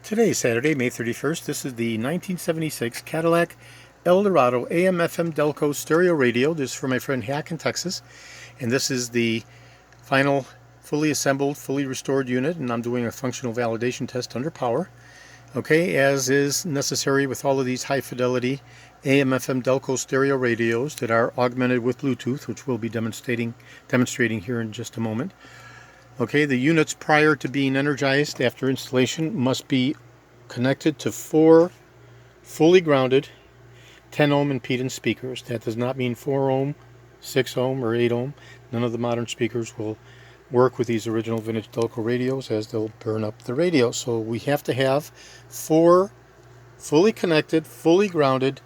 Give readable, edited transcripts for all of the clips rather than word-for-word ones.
Today is Saturday, May 31st. This is the 1976 Cadillac Eldorado AM/FM DELCO stereo radio. This is for my friend Hack in Texas. And this is the final fully assembled, fully restored unit, and I'm doing a functional validation test under power. Okay, as is necessary with all of these high fidelity AM/FM DELCO stereo radios that are augmented with Bluetooth, which we'll be demonstrating here in just a moment. Okay, the units prior to being energized after installation must be connected to 4 fully grounded 10 ohm impedance speakers. That does not mean 4 ohm, 6 ohm, or 8 ohm. None of the modern speakers will work with these original vintage DELCO radios, as they'll burn up the radio. So we have to have 4 fully connected, fully grounded,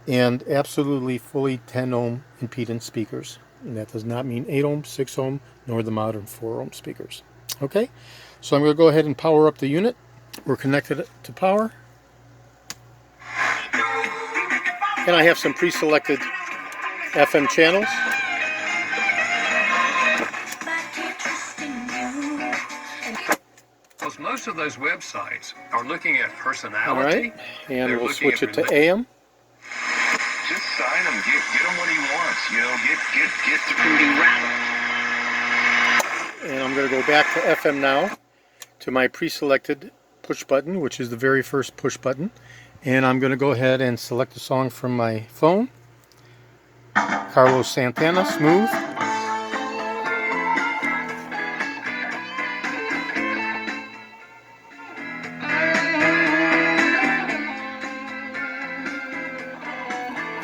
and absolutely fully 10 ohm impedance speakers. And that does not mean 8 ohm, 6 ohm, nor the modern 4 ohm speakers. Okay, so I'm going to go ahead and power up the unit. We're connected to power. And I have some pre-selected FM channels. Most of those websites are looking at personality. All right, and we'll switch it to AM. Just sign him. Get him what he wants. You know, get the Rudy Rapper. And I'm going to go back to FM now, to my pre-selected push button, which is the very first push button. And I'm going to go ahead and select a song from my phone. Carlos Santana, Smooth.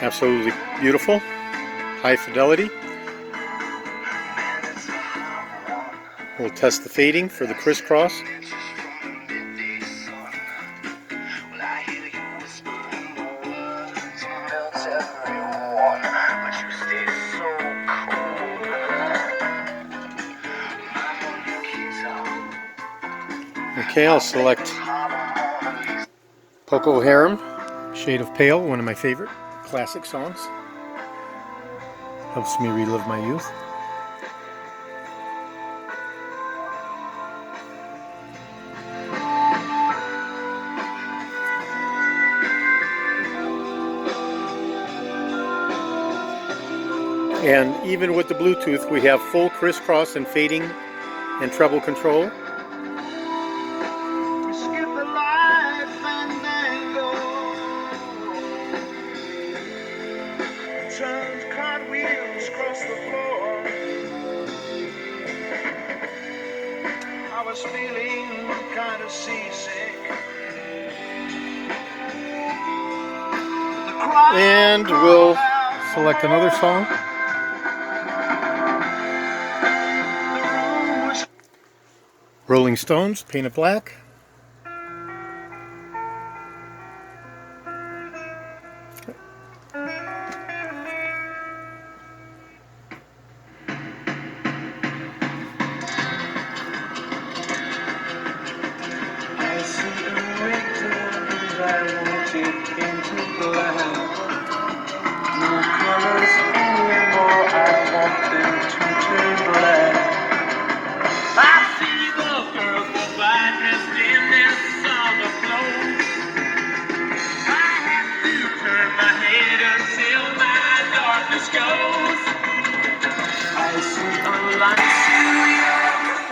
Absolutely beautiful, high fidelity. We'll test the fading for the crisscross. Okay, I'll select Poco Harem, Shade of Pale, one of my favorite classic songs. Helps me relive my youth. And even with the Bluetooth, we have full crisscross and fading and treble control. Cartwheels across the floor. I was feeling kind of seasick. And we'll select another song. Rolling Stones, Painted Black.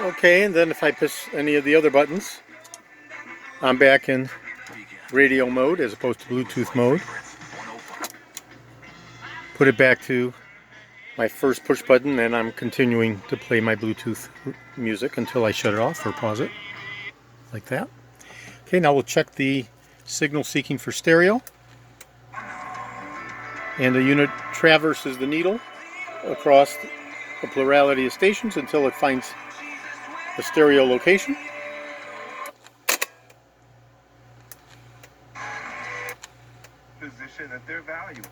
Okay, and then if I push any of the other buttons, I'm back in radio mode as opposed to Bluetooth mode. Put it back to my first push button, and I'm continuing to play my Bluetooth music until I shut it off or pause it, like that. Okay, now we'll check the signal seeking for stereo. And the unit traverses the needle across a plurality of stations until it finds the stereo location. Position at their value.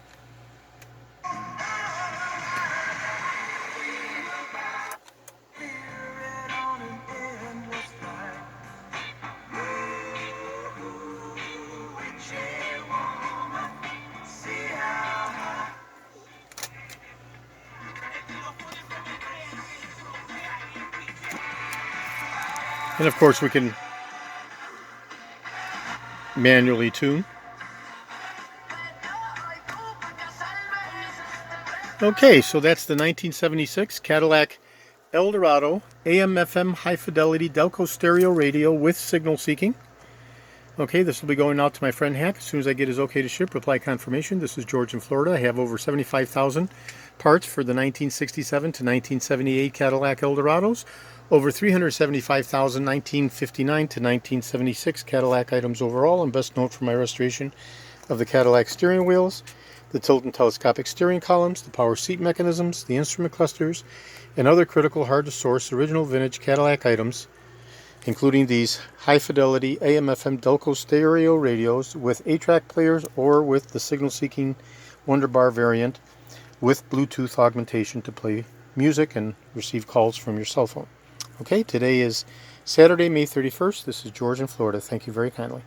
And of course we can manually tune. Okay, so that's the 1976 Cadillac Eldorado AM/FM high fidelity Delco stereo radio with signal seeking. Okay, this will be going out to my friend Hack as soon as I get his okay to ship. Reply confirmation. This is George in Florida. I have over 75,000 parts for the 1967 to 1978 Cadillac Eldorados. Over 375,000 1959 to 1976 Cadillac items overall, and best known for my restoration of the Cadillac steering wheels, the tilt and telescopic steering columns, the power seat mechanisms, the instrument clusters, and other critical hard-to-source original vintage Cadillac items, including these high-fidelity AM/FM Delco stereo radios with 8-track players or with the signal-seeking Wonderbar variant with Bluetooth augmentation to play music and receive calls from your cell phone. Okay, today is Saturday, May 31st. This is George in Florida. Thank you very kindly.